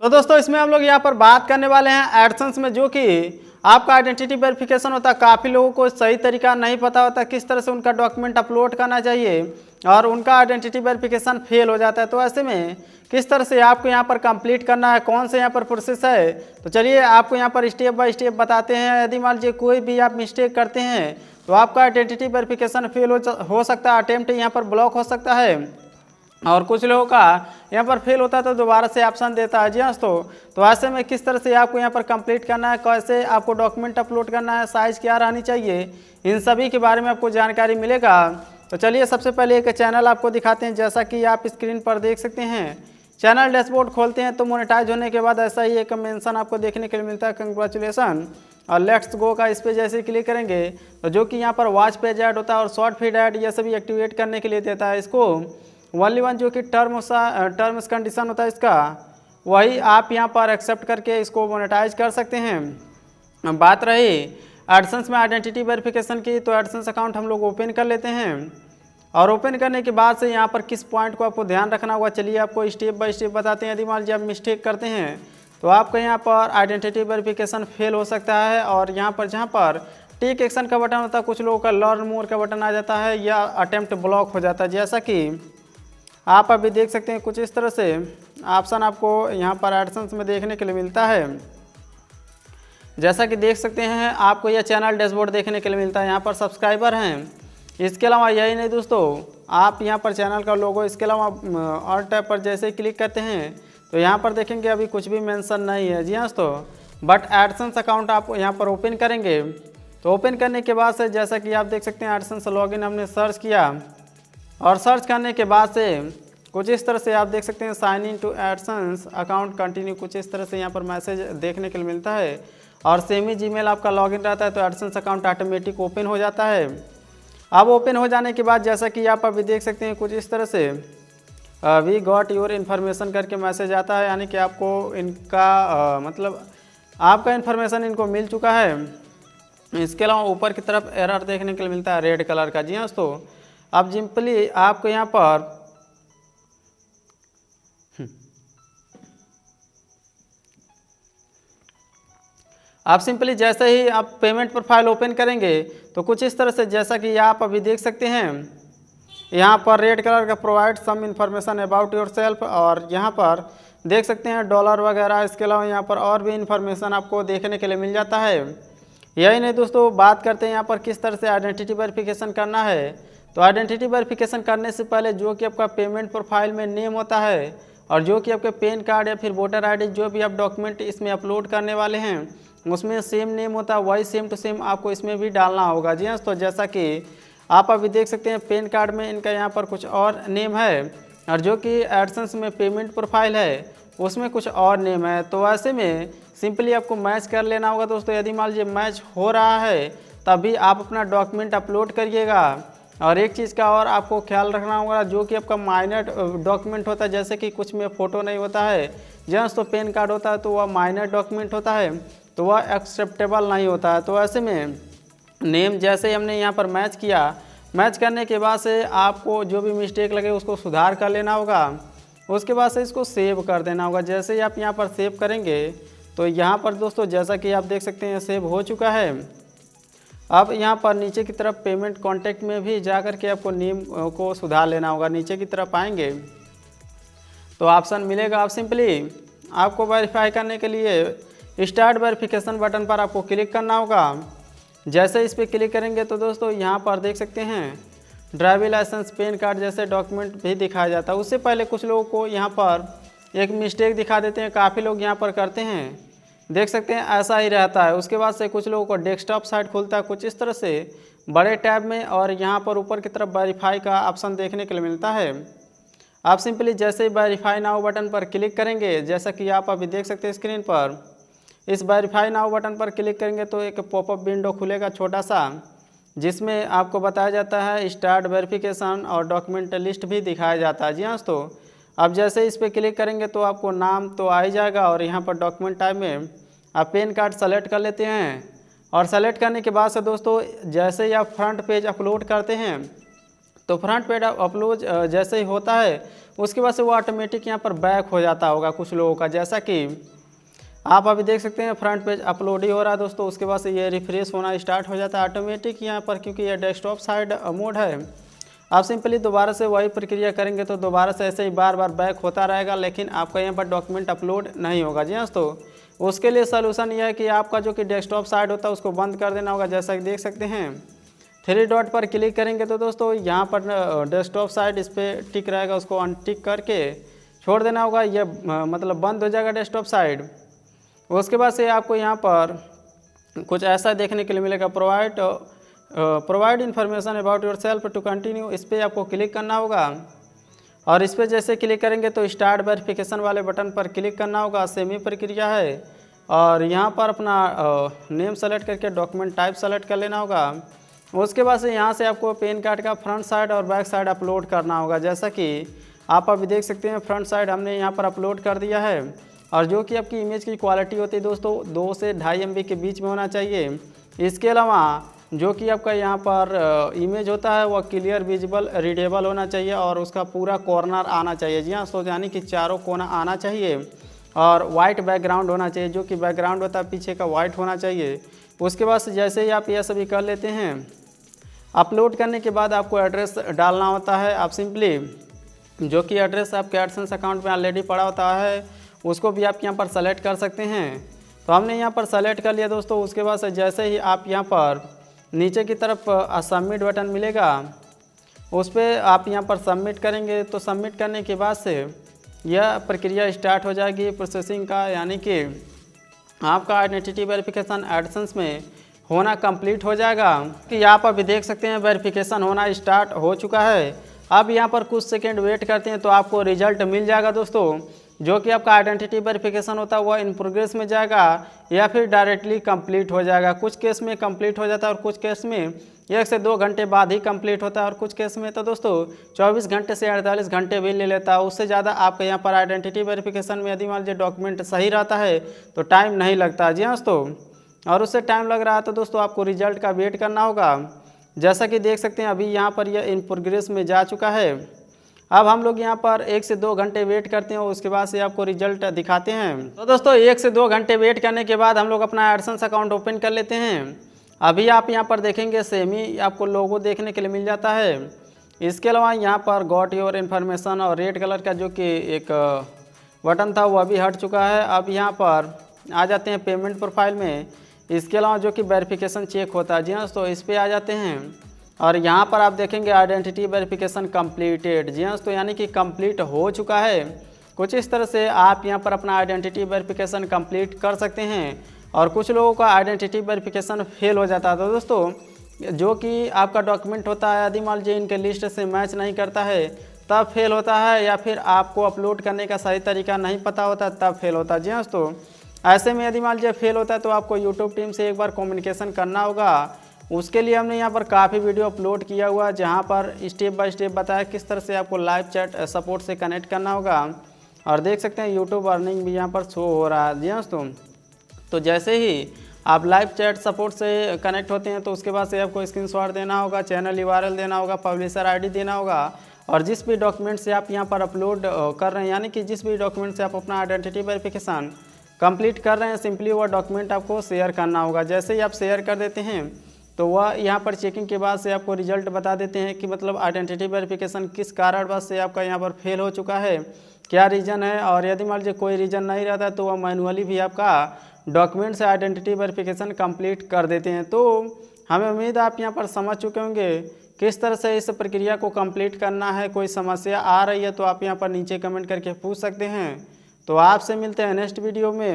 तो दोस्तों इसमें हम लोग यहाँ पर बात करने वाले हैं एडसेंस में जो कि आपका आइडेंटिटी वेरिफिकेशन होता है। काफ़ी लोगों को सही तरीका नहीं पता होता किस तरह से उनका डॉक्यूमेंट अपलोड करना चाहिए और उनका आइडेंटिटी वेरिफिकेशन फेल हो जाता है। तो ऐसे में किस तरह से आपको यहाँ पर कंप्लीट करना है, कौन से यहाँ पर प्रोसेस है, तो चलिए आपको यहाँ पर स्टेप बाय स्टेप बताते हैं। यदि मान लीजिए कोई भी आप मिस्टेक करते हैं तो आपका आइडेंटिटी वेरिफिकेशन फेल हो सकता है, अटेम्प्ट यहाँ पर ब्लॉक हो सकता है और कुछ लोगों का यहाँ पर फेल होता है तो दोबारा से ऑप्शन देता है। जी हाँ तो ऐसे में किस तरह से आपको यहाँ पर कंप्लीट करना है, कैसे आपको डॉक्यूमेंट अपलोड करना है, साइज़ क्या रहनी चाहिए, इन सभी के बारे में आपको जानकारी मिलेगा। तो चलिए सबसे पहले एक चैनल आपको दिखाते हैं। जैसा कि आप स्क्रीन पर देख सकते हैं, चैनल डैशबोर्ड खोलते हैं तो मोनेटाइज होने के बाद ऐसा ही एक मेंशन आपको देखने के लिए मिलता है, कंग्रेचुलेसन और लेट्स गो का। इस पर जैसे क्लिक करेंगे तो जो कि यहाँ पर वॉच पेज ऐड होता है और शॉर्ट फीड ऐड ये सभी एक्टिवेट करने के लिए देता है। इसको ओनली वन जो कि टर्म्स कंडीशन होता है इसका, वही आप यहाँ पर एक्सेप्ट करके इसको मोनेटाइज कर सकते हैं। बात रही एडसेंस में आइडेंटिटी वेरिफिकेशन की, तो एडसेंस अकाउंट हम लोग ओपन कर लेते हैं और ओपन करने के बाद से यहाँ पर किस पॉइंट को आपको ध्यान रखना होगा, चलिए आपको स्टेप बाय स्टेप बताते हैं। यदि मान लीजिए आप मिस्टेक करते हैं तो आपका यहाँ पर आइडेंटिटी वेरिफिकेशन फेल हो सकता है और यहाँ पर जहाँ पर टेक एक्शन का बटन होता है, कुछ लोगों का लर्न मोर का बटन आ जाता है या अटेम्प्ट ब्लॉक हो जाता है। जैसा कि आप अभी देख सकते हैं कुछ इस तरह से ऑप्शन आपको यहाँ पर एडसेंस में देखने के लिए मिलता है। जैसा कि देख सकते हैं आपको यह चैनल डैशबोर्ड देखने के लिए मिलता है। यहाँ पर सब्सक्राइबर हैं। इसके अलावा यही नहीं दोस्तों, आप यहाँ पर चैनल का लोगो, इसके अलावा और टैब पर जैसे ही क्लिक करते हैं तो यहाँ पर देखेंगे अभी कुछ भी मेंशन नहीं है। जी हाँ बट एडसेंस अकाउंट आप यहाँ पर ओपन करेंगे तो ओपन करने के बाद से जैसा कि आप देख सकते हैं एडसेंस लॉगिन हमने सर्च किया और सर्च करने के बाद से कुछ इस तरह से आप देख सकते हैं sign in to AdSense account continue, कुछ इस तरह से यहाँ पर मैसेज देखने के लिए मिलता है और सेम ही जीमेल आपका लॉगिन रहता है तो एडसेंस अकाउंट ऑटोमेटिक ओपन हो जाता है। अब ओपन हो जाने के बाद जैसा कि आप अभी देख सकते हैं कुछ इस तरह से वी गॉट योर इन्फॉर्मेशन करके मैसेज आता है, यानी कि आपको इनका मतलब आपका इन्फॉर्मेशन इनको मिल चुका है। इसके अलावा ऊपर की तरफ एरर देखने के लिए मिलता है रेड कलर का। जी हाँ दोस्तों, अब सिंपली आपको यहाँ पर आप सिंपली जैसे ही आप पेमेंट प्रोफाइल ओपन करेंगे तो कुछ इस तरह से जैसा कि आप अभी देख सकते हैं यहाँ पर रेड कलर का provide some information about yourself और यहाँ पर देख सकते हैं डॉलर वगैरह। इसके अलावा यहाँ पर और भी इन्फॉर्मेशन आपको देखने के लिए मिल जाता है। यही नहीं दोस्तों, बात करते हैं यहाँ पर किस तरह से आइडेंटिटी वेरिफिकेशन करना है। तो आइडेंटिटी वेरिफिकेशन करने से पहले जो कि आपका पेमेंट प्रोफाइल में नेम होता है और जो कि आपके पैन कार्ड या फिर वोटर आईडी जो भी आप डॉक्यूमेंट इसमें अपलोड करने वाले हैं उसमें सेम नेम होता है, वही सेम टू सेम आपको इसमें भी डालना होगा। जी हाँ, तो जैसा कि आप अभी देख सकते हैं पैन कार्ड में इनका यहाँ पर कुछ और नेम है और जो कि एडसेंस में पेमेंट प्रोफाइल है उसमें कुछ और नेम है। तो ऐसे में सिंपली आपको मैच कर लेना होगा दोस्तों। यदि मान लीजिए मैच हो रहा है तभी आप अपना डॉक्यूमेंट अपलोड करिएगा। और एक चीज़ का और आपको ख्याल रखना होगा, जो कि आपका माइनर डॉक्यूमेंट होता है, जैसे कि कुछ में फ़ोटो नहीं होता है, जस्ट तो पैन कार्ड होता है तो वह माइनर डॉक्यूमेंट होता है तो वह एक्सेप्टेबल नहीं होता है। तो ऐसे में नेम जैसे ही हमने यहाँ पर मैच किया, मैच करने के बाद से आपको जो भी मिस्टेक लगे उसको सुधार कर लेना होगा। उसके बाद से इसको सेव कर देना होगा। जैसे ही आप यहाँ पर सेव करेंगे तो यहाँ पर दोस्तों जैसा कि आप देख सकते हैं सेव हो चुका है। अब यहाँ पर नीचे की तरफ पेमेंट कॉन्टैक्ट में भी जा कर के आपको नेम को सुधार लेना होगा। नीचे की तरफ आएंगे तो ऑप्शन मिलेगा, आप सिंपली आपको वेरीफाई करने के लिए स्टार्ट वेरिफिकेशन बटन पर आपको क्लिक करना होगा। जैसे इस पर क्लिक करेंगे तो दोस्तों यहाँ पर देख सकते हैं ड्राइविंग लाइसेंस, पैन कार्ड जैसे डॉक्यूमेंट भी दिखाया जाता है। उससे पहले कुछ लोगों को यहाँ पर एक मिस्टेक दिखा देते हैं, काफ़ी लोग यहाँ पर करते हैं, देख सकते हैं ऐसा ही रहता है। उसके बाद से कुछ लोगों को डेस्कटॉप साइट खुलता है कुछ इस तरह से बड़े टैब में और यहाँ पर ऊपर की तरफ वेरीफाई का ऑप्शन देखने के लिए मिलता है। आप सिंपली जैसे ही वेरीफाई नाउ बटन पर क्लिक करेंगे, जैसा कि आप अभी देख सकते हैं स्क्रीन पर, इस वेरीफाई नाउ बटन पर क्लिक करेंगे तो एक पॉपअप विंडो खुलेगा छोटा सा, जिसमें आपको बताया जाता है स्टार्ट वेरिफिकेशन और डॉक्यूमेंट लिस्ट भी दिखाया जाता है। जी हाँ दोस्तों, अब जैसे इस पर क्लिक करेंगे तो आपको नाम तो आ ही जाएगा और यहाँ पर डॉक्यूमेंट टाइप में आप पैन कार्ड सेलेक्ट कर लेते हैं और सेलेक्ट करने के बाद से दोस्तों जैसे ही आप फ्रंट पेज अपलोड करते हैं तो फ्रंट पेज अपलोड जैसे ही होता है उसके बाद से वो ऑटोमेटिक यहाँ पर बैक हो जाता होगा कुछ लोगों का, जैसा कि आप अभी देख सकते हैं फ्रंट पेज अपलोड ही हो रहा है दोस्तों। उसके बाद से ये रिफ्रेश होना स्टार्ट हो जाता है ऑटोमेटिक यहाँ पर, क्योंकि ये डेस्कटॉप साइड मोड है। आप सिंपली दोबारा से वही प्रक्रिया करेंगे तो दोबारा से ऐसे ही बार बार बैक होता रहेगा, लेकिन आपका यहाँ पर डॉक्यूमेंट अपलोड नहीं होगा। जी हाँ दोस्तों, उसके लिए सोल्यूशन यह है कि आपका जो कि डेस्कटॉप साइड होता है उसको बंद कर देना होगा। जैसा कि देख सकते हैं 3 डॉट पर क्लिक करेंगे तो दोस्तों यहाँ पर डेस्कटॉप साइड इस पर टिक रहेगा, उसको अनटिक करके छोड़ देना होगा। ये मतलब बंद हो जाएगा डेस्कटॉप साइड। उसके बाद से आपको यहाँ पर कुछ ऐसा देखने के लिए मिलेगा, provide information about yourself to continue. इस पर आपको क्लिक करना होगा और इस पर जैसे क्लिक करेंगे तो स्टार्ट वेरिफिकेशन वाले बटन पर क्लिक करना होगा। सेम ही प्रक्रिया है और यहाँ पर अपना नेम सेलेक्ट करके डॉक्यूमेंट टाइप सेलेक्ट कर लेना होगा। उसके बाद से यहाँ से आपको पैन कार्ड का फ्रंट साइड और बैक साइड अपलोड करना होगा। जैसा कि आप अभी देख सकते हैं फ्रंट साइड हमने यहाँ पर अपलोड कर दिया है और जो कि आपकी इमेज की क्वालिटी होती है दोस्तों 2 से 2.5 MB के बीच में होना चाहिए। इसके अलावा जो कि आपका यहाँ पर इमेज होता है वह क्लियर विजिबल रीडेबल होना चाहिए और उसका पूरा कॉर्नर आना चाहिए। जी हाँ, सो यानी कि चारों कोना आना चाहिए और वाइट बैकग्राउंड होना चाहिए, जो कि बैकग्राउंड होता है पीछे का वाइट होना चाहिए। उसके बाद से जैसे ही आप यह सभी कर लेते हैं, अपलोड करने के बाद आपको एड्रेस डालना होता है। आप सिंपली जो कि एड्रेस आपके एडसेंस अकाउंट में ऑलरेडी पड़ा होता है उसको भी आप यहाँ पर सेलेक्ट कर सकते हैं। तो हमने यहाँ पर सेलेक्ट कर लिया दोस्तों। उसके बाद से जैसे ही आप यहाँ पर नीचे की तरफ सबमिट बटन मिलेगा उस पर आप यहाँ पर सबमिट करेंगे तो सबमिट करने के बाद से यह प्रक्रिया स्टार्ट हो जाएगी प्रोसेसिंग का, यानी कि आपका आइडेंटिटी वेरिफिकेशन एडसेंस में होना कंप्लीट हो जाएगा। कि आप अभी देख सकते हैं वेरिफिकेशन होना स्टार्ट हो चुका है। अब यहाँ पर कुछ सेकेंड वेट करते हैं तो आपको रिजल्ट मिल जाएगा दोस्तों। जो कि आपका आइडेंटिटी वेरिफिकेशन होता है वह इन प्रोग्रेस में जाएगा या फिर डायरेक्टली कंप्लीट हो जाएगा। कुछ केस में कंप्लीट हो जाता है और कुछ केस में 1 से 2 घंटे बाद ही कंप्लीट होता है और कुछ केस में तो दोस्तों 24 घंटे से 48 घंटे भी ले लेता है। उससे ज़्यादा आपका यहाँ पर आइडेंटिटी वेरिफिकेशन में यदि मान लीजिए डॉक्यूमेंट सही रहता है तो टाइम नहीं लगता। जी हाँ दोस्तों, और उससे टाइम लग रहा है तो दोस्तों आपको रिजल्ट का वेट करना होगा। जैसा कि देख सकते हैं अभी यहाँ पर यह इन प्रोग्रेस में जा चुका है। अब हम लोग यहाँ पर 1 से 2 घंटे वेट करते हैं, उसके बाद से आपको रिजल्ट दिखाते हैं। तो दोस्तों 1 से 2 घंटे वेट करने के बाद हम लोग अपना एडसेंस अकाउंट ओपन कर लेते हैं। अभी आप यहाँ पर देखेंगे सेम ही आपको लोगो देखने के लिए मिल जाता है। इसके अलावा यहाँ पर गॉट योर इन्फॉर्मेशन और रेड कलर का जो कि एक बटन था वह भी हट चुका है। अब यहाँ पर आ जाते हैं पेमेंट प्रोफाइल में। इसके अलावा जो कि वेरिफिकेशन चेक होता है, जी हाँ, तो इस पर आ जाते हैं और यहाँ पर आप देखेंगे आइडेंटिटी वेरिफिकेशन कंप्लीटेड। जी हाँ, तो यानी कि कंप्लीट हो चुका है। कुछ इस तरह से आप यहाँ पर अपना आइडेंटिटी वेरिफिकेशन कंप्लीट कर सकते हैं और कुछ लोगों का आइडेंटिटी वेरिफिकेशन फेल हो जाता है। तो दोस्तों जो कि आपका डॉक्यूमेंट होता है यदि मान लीजिए इनके लिस्ट से मैच नहीं करता है तब फेल होता है, या फिर आपको अपलोड करने का सही तरीका नहीं पता होता तब फेल होता है। जी हाँ, तो ऐसे में यदि मान लीजिए फेल होता है तो आपको यूट्यूब टीम से एक बार कम्युनिकेशन करना होगा। उसके लिए हमने यहाँ पर काफ़ी वीडियो अपलोड किया हुआ जहाँ पर स्टेप बाय स्टेप बताया किस तरह से आपको लाइव चैट सपोर्ट से कनेक्ट करना होगा। और देख सकते हैं यूट्यूब अर्निंग भी यहाँ पर शो हो रहा है। जी हाँ दोस्तों, तो जैसे ही आप लाइव चैट सपोर्ट से कनेक्ट होते हैं तो उसके बाद से आपको स्क्रीनशॉट देना होगा, चैनल URL देना होगा, पब्लिशर ID देना होगा और जिस भी डॉक्यूमेंट से आप यहाँ पर अपलोड कर रहे हैं, यानी कि जिस भी डॉक्यूमेंट से आप अपना आइडेंटिटी वेरिफिकेशन कंप्लीट कर रहे हैं, सिंपली वह डॉक्यूमेंट आपको शेयर करना होगा। जैसे ही आप शेयर कर देते हैं तो वह यहाँ पर चेकिंग के बाद से आपको रिजल्ट बता देते हैं कि मतलब आइडेंटिटी वेरिफिकेशन किस कारणवश से आपका यहाँ पर फेल हो चुका है, क्या रीज़न है। और यदि मान लीजिए कोई रीज़न नहीं रहता है तो वह मैनुअली भी आपका डॉक्यूमेंट से आइडेंटिटी वेरिफिकेशन कंप्लीट कर देते हैं। तो हमें उम्मीद है आप यहाँ पर समझ चुके होंगे किस तरह से इस प्रक्रिया को कंप्लीट करना है। कोई समस्या आ रही है तो आप यहाँ पर नीचे कमेंट करके पूछ सकते हैं। तो आपसे मिलते हैं नेक्स्ट वीडियो में।